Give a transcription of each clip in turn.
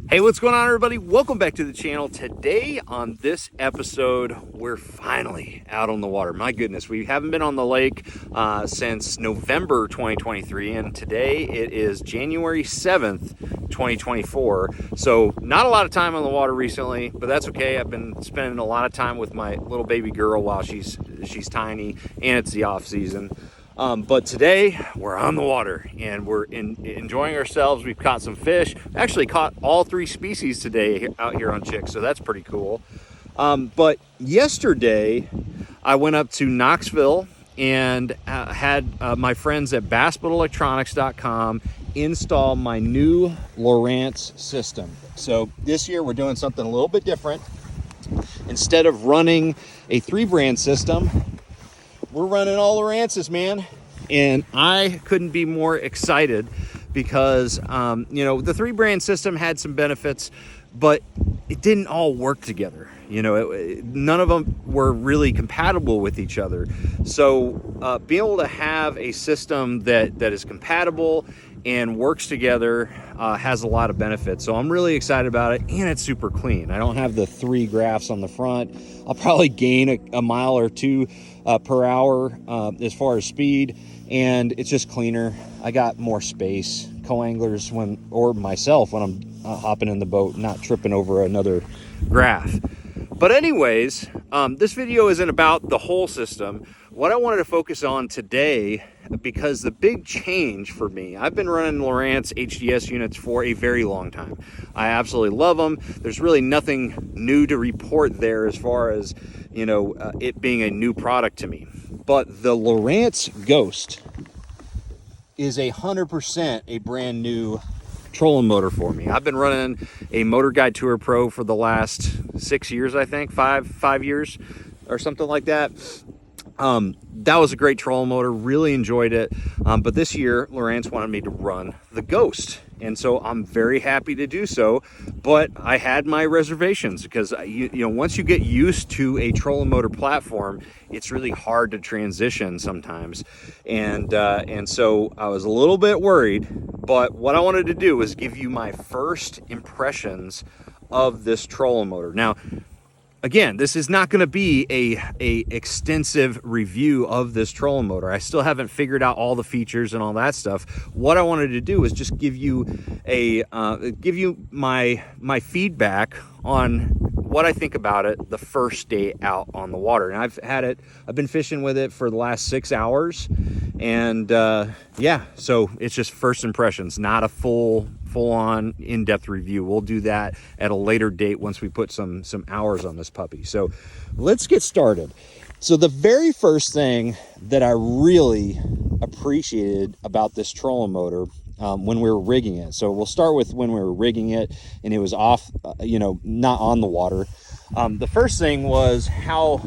Hey, what's going on, everybody? Welcome back to the channel. Today on this episode, we're finally out on the water. My goodness, we haven't been on the lake since November 2023, and today it is January 7th, 2024. So not a lot of time on the water recently, but that's okay. I've been spending a lot of time with my little baby girl while she's tiny, and it's the off season. But today we're on the water and we're enjoying ourselves. We've caught some fish. Actually caught all three species today out here on Chick, so that's pretty cool. But yesterday I went up to Knoxville and had my friends at BassboatElectronics.com install my new LOWRANCE system. So this year we're doing something a little bit different. Instead of running a 3-brand system, we're running all LOWRANCEs, man. And I couldn't be more excited because, you know, the 3-brand system had some benefits, but it didn't all work together. You know, none of them were really compatible with each other. So being able to have a system that is compatible and works together has a lot of benefits. So I'm really excited about it, and it's super clean. I don't have the 3 graphs on the front. I'll probably gain a mile or two per hour as far as speed, and it's just cleaner. I got more space. Co-anglers or myself when I'm hopping in the boat, not tripping over another graph. But anyways, this video isn't about the whole system. What I wanted to focus on today, because the big change for me, I've been running LOWRANCE HDS units for a very long time. I absolutely love them. There's really nothing new to report there as far as, you know, it being a new product to me. But the LOWRANCE Ghost is 100% a brand new trolling motor for me. I've been running a Motor Guide Tour Pro for the last 6 years, I think, five years or something like that. That was a great trolling motor, really enjoyed it. But this year, LOWRANCE wanted me to run the Ghost. And so I'm very happy to do so, but I had my reservations because you know, once you get used to a trolling motor platform, it's really hard to transition sometimes. And so I was a little bit worried, but what I wanted to do was give you my first impressions of this trolling motor. Now, again, this is not going to be a extensive review of this trolling motor. I still haven't figured out all the features and all that stuff. What I wanted to do is just give you my feedback on what I think about it the first day out on the water. And I've been fishing with it for the last 6 hours, and yeah, so it's just first impressions, not a full-on in-depth review. We'll do that at a later date once we put some hours on this puppy. So let's get started. So the very first thing that I really appreciated about this trolling motor when we were rigging it. So we'll start with when we were rigging it and it was off, you know, not on the water. The first thing was how,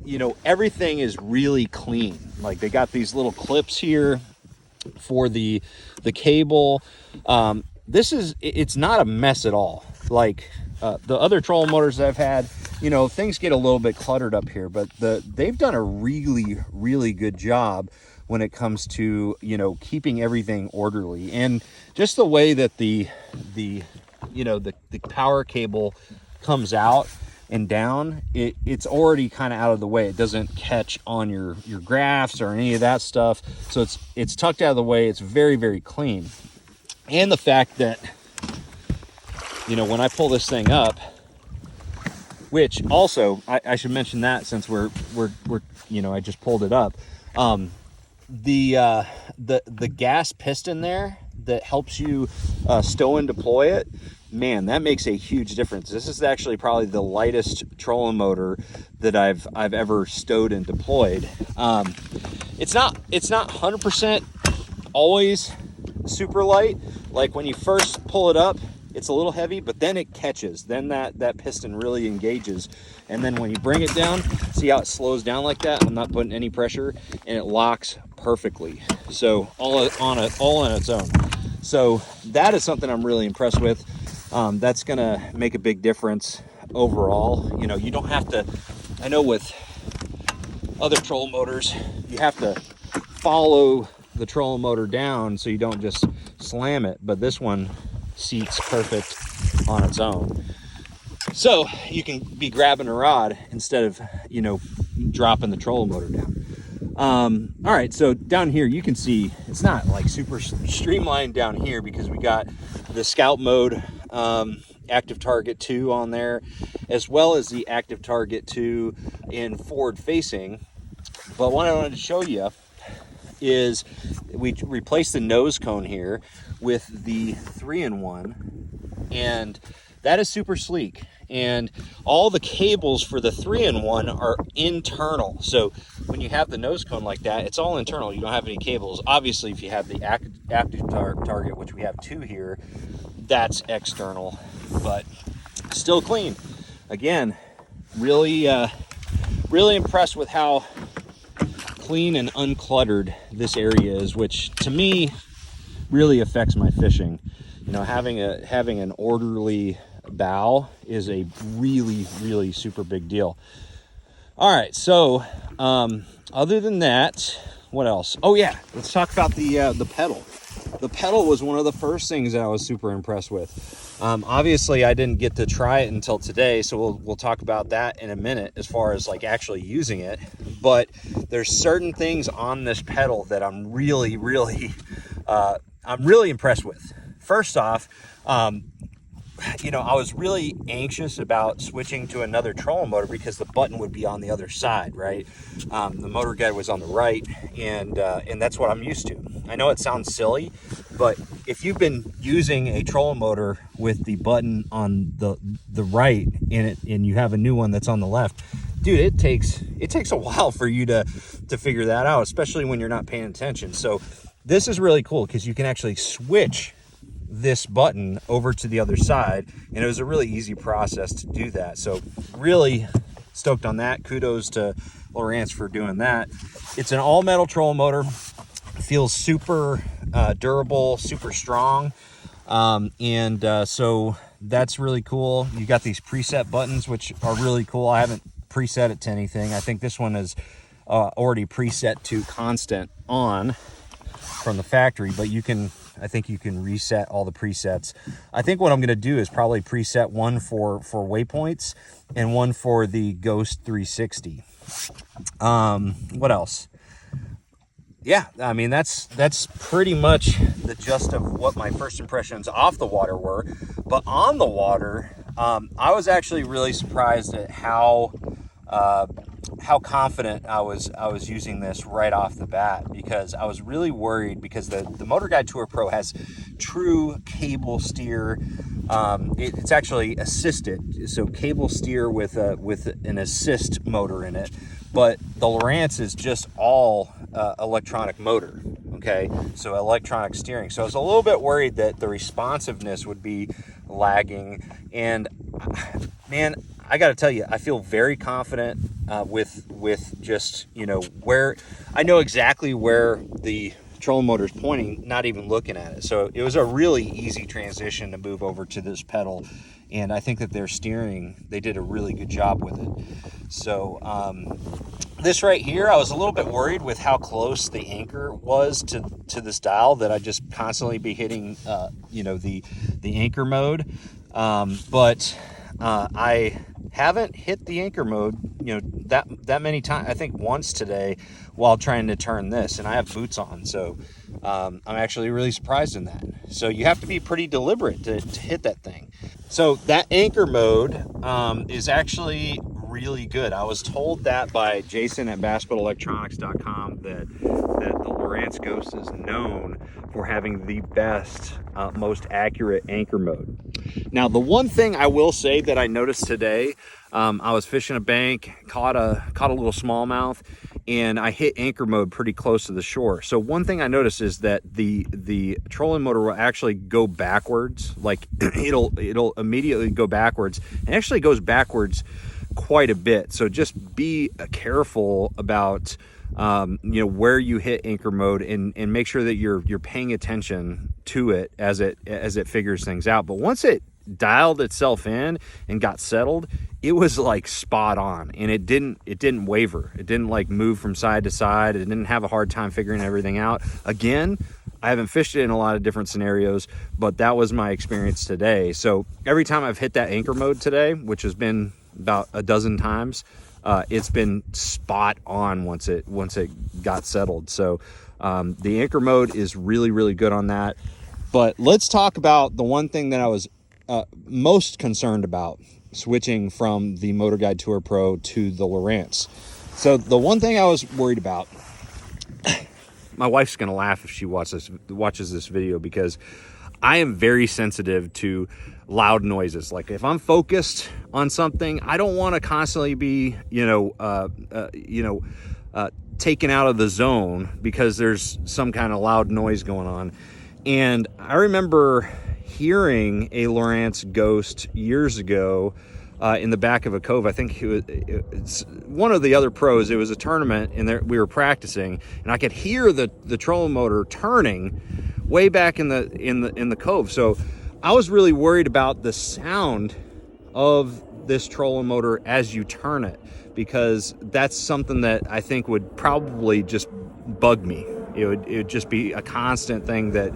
you know, everything is really clean. Like they got these little clips here for the cable. It's not a mess at all. Like the other trolling motors that I've had, you know, things get a little bit cluttered up here, but they've done a really good job when it comes to, you know, keeping everything orderly. And just the way that the power cable comes out and down, it's already kind of out of the way. It doesn't catch on your graphs or any of that stuff. So it's tucked out of the way. It's very clean. And the fact that, you know, when I pull this thing up, which also I should mention that since we're you know, I just pulled it up, the gas piston there that helps you stow and deploy it, man, that makes a huge difference. This is actually probably the lightest trolling motor that I've ever stowed and deployed. It's not 100% always super light. Like when you first pull it up, it's a little heavy, but then it catches. Then that piston really engages. And then when you bring it down, see how it slows down like that? I'm not putting any pressure, and it locks perfectly. So all on its own. So that is something I'm really impressed with. That's gonna make a big difference overall. You know, you don't have to, I know with other trolling motors, you have to follow the trolling motor down so you don't just slam it, but this one seats perfect on its own. So you can be grabbing a rod instead of, you know, dropping the trolling motor down. All right, so down here you can see it's not like super streamlined down here because we got the Scout mode active target 2 on there, as well as the active target 2 in forward facing. But what I wanted to show you is we replaced the nose cone here with the 3-in-1, and that is super sleek. And all the cables for the 3-in-1 are internal. So when you have the nose cone like that, it's all internal. You don't have any cables. Obviously, if you have the active target, which we have 2 here, that's external, but still clean. Again, really impressed with how clean and uncluttered this area is, which to me really affects my fishing. You know, having an orderly bow is a really super big deal. All right, so other than that, what else? Oh yeah, let's talk about the pedal. The pedal was one of the first things that I was super impressed with. Obviously I didn't get to try it until today, so we'll talk about that in a minute as far as like actually using it. But there's certain things on this pedal that I'm really impressed with. First off, you know, I was really anxious about switching to another trolling motor because the button would be on the other side, right? The motor guide was on the right, and that's what I'm used to. I know it sounds silly, but if you've been using a trolling motor with the button on the right and you have a new one that's on the left, dude, it takes a while for you to figure that out, especially when you're not paying attention. So this is really cool because you can actually switch this button over to the other side, and it was a really easy process to do that. So really stoked on that. Kudos to LOWRANCE for doing that. It's an all metal trolling motor, feels super durable, super strong, so that's really cool. You got these preset buttons, which are really cool. I haven't preset it to anything. I think this one is already preset to constant on from the factory, but I think you can reset all the presets. I think what I'm going to do is probably preset one for waypoints and one for the Ghost 360. What else? Yeah, I mean, that's pretty much the gist of what my first impressions off the water were. But on the water, I was actually really surprised at how confident I was using this right off the bat, because I was really worried because the Motor Guide Tour Pro has true cable steer. It's actually assisted, so cable steer with an assist motor in it, but the LOWRANCE is just all electronic motor. Okay, so electronic steering. So I was a little bit worried that the responsiveness would be lagging, and man, I got to tell you, I feel very confident with just, you know, where I know exactly where the trolling motor is pointing, not even looking at it. So it was a really easy transition to move over to this pedal, and I think that their steering, they did a really good job with it. So this right here, I was a little bit worried with how close the anchor was to this dial, that I'd just constantly be hitting you know, the anchor mode, but I haven't hit the anchor mode, you know, that many times. I think once today while trying to turn this, and I have boots on, so I'm actually really surprised in that. So you have to be pretty deliberate to hit that thing. So that anchor mode is actually really good. I was told that by Jason at BassBoatElectronics.com that the LOWRANCE Ghost is known for having the best, most accurate anchor mode. Now, the one thing I will say that I noticed today, I was fishing a bank, caught a little smallmouth, and I hit anchor mode pretty close to the shore. So one thing I noticed is that the trolling motor will actually go backwards. Like it'll immediately go backwards, and actually goes backwards quite a bit. So just be careful about you know, where you hit anchor mode, and make sure that you're paying attention to it as it figures things out. But once it dialed itself in and got settled, it was like spot on, and it didn't waver. It didn't like move from side to side. It didn't have a hard time figuring everything out. Again, I haven't fished it in a lot of different scenarios, but that was my experience today. So every time I've hit that anchor mode today, which has been about a dozen times, it's been spot on once it got settled. So the anchor mode is really, really good on that. But let's talk about the one thing that I was most concerned about switching from the Motor Guide Tour Pro to the LOWRANCE. So the one thing I was worried about, my wife's gonna laugh if she watches this video, because I am very sensitive to loud noises. Like if I'm focused on something, I don't want to constantly be taken out of the zone because there's some kind of loud noise going on. And I remember hearing a LOWRANCE Ghost years ago in the back of a cove. I think it's one of the other pros. It was a tournament, and we were practicing, and I could hear the trolling motor turning way back in the cove. So I was really worried about the sound of this trolling motor as you turn it, because that's something that I think would probably just bug me. It would just be a constant thing that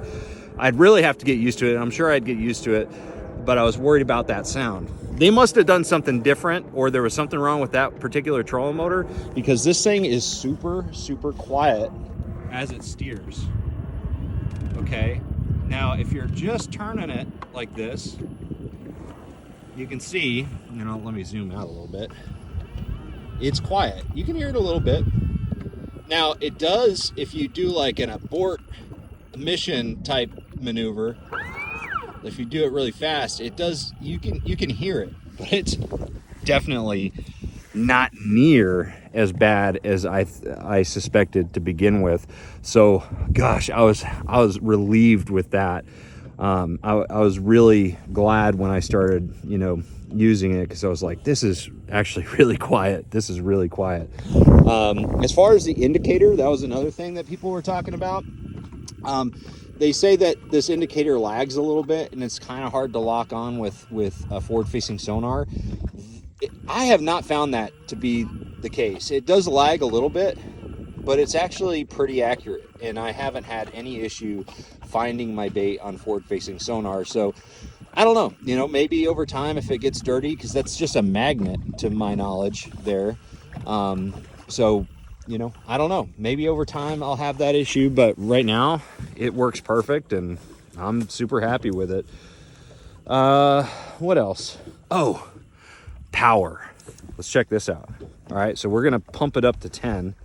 I'd really have to get used to it. I'm sure I'd get used to it, but I was worried about that sound. They must have done something different, or there was something wrong with that particular trolling motor, because this thing is super, super quiet as it steers. Okay, now if you're just turning it like this, you can see, let me zoom out a little bit. It's quiet. You can hear it a little bit. Now it does, if you do like an abort mission type maneuver, if you do it really fast, it does, you can hear it, but it's definitely not near as bad as I suspected to begin with. So gosh, I was relieved with that. I was really glad when I started using it, because I was like, this is actually really quiet. This is really quiet. As far as the indicator, that was another thing that people were talking about. They say that this indicator lags a little bit, and it's kind of hard to lock on with a forward-facing sonar. I have not found that to be the case. It does lag a little bit, but it's actually pretty accurate, and I haven't had any issue finding my bait on forward-facing sonar. So I don't know, maybe over time, if it gets dirty, because that's just a magnet to my knowledge there. So I don't know, maybe over time I'll have that issue, but right now it works perfect and I'm super happy with it. What else? Oh, power. Let's check this out. All right, so we're gonna pump it up to 10.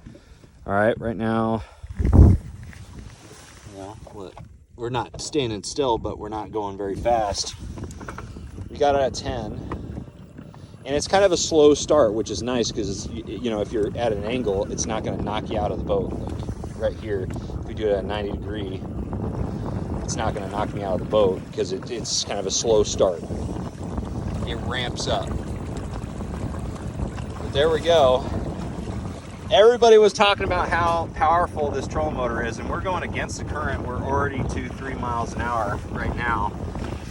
All right, right now, we're not standing still, but we're not going very fast. We got it at 10. And it's kind of a slow start, which is nice, because if you're at an angle, it's not going to knock you out of the boat. Like right here, if we do it at 90 degree, it's not going to knock me out of the boat, because it's kind of a slow start. It ramps up. But there we go. Everybody was talking about how powerful this trolling motor is, and we're going against the current. We're already 2-3 miles an hour right now,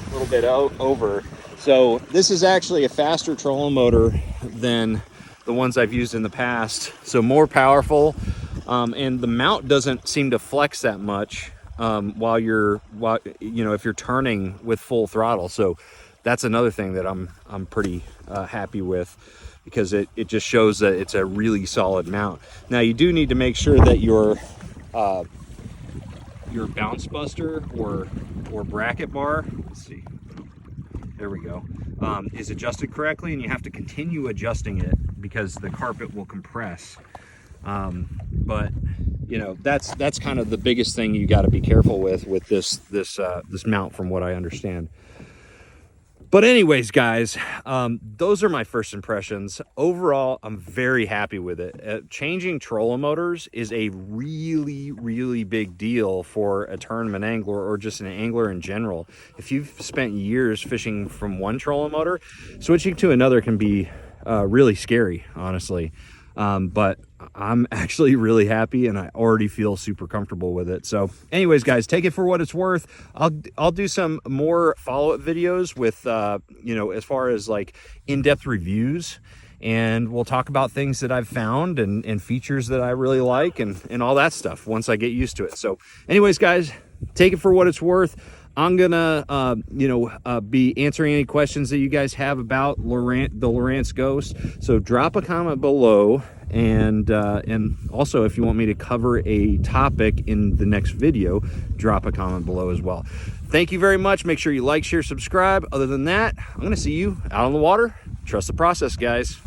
a little bit over. So this is actually a faster trolling motor than the ones I've used in the past. So more powerful, and the mount doesn't seem to flex that much while if you're turning with full throttle. So that's another thing that I'm pretty happy with, because it just shows that it's a really solid mount. Now you do need to make sure that your bounce buster or bracket bar, let's see. There we go, is adjusted correctly, and you have to continue adjusting it because the carpet will compress. But that's kind of the biggest thing you got to be careful with this mount, from what I understand. But anyways, guys, those are my first impressions. Overall, I'm very happy with it. Changing trolling motors is a really, really big deal for a tournament angler, or just an angler in general. If you've spent years fishing from one trolling motor, switching to another can be really scary, honestly. but I'm actually really happy, and I already feel super comfortable with it. So anyways, guys, take it for what it's worth. I'll do some more follow-up videos with you know, as far as like in-depth reviews, and we'll talk about things that I've found and features that I really like and all that stuff once I get used to it. So anyways, guys, take it for what it's worth. I'm gonna you know, be answering any questions that you guys have about the LOWRANCE Ghost. So drop a comment below, and also if you want me to cover a topic in the next video, drop a comment below as well. Thank you very much. Make sure you like, share, subscribe. Other than that, I'm gonna see you out on the water. Trust the process, guys.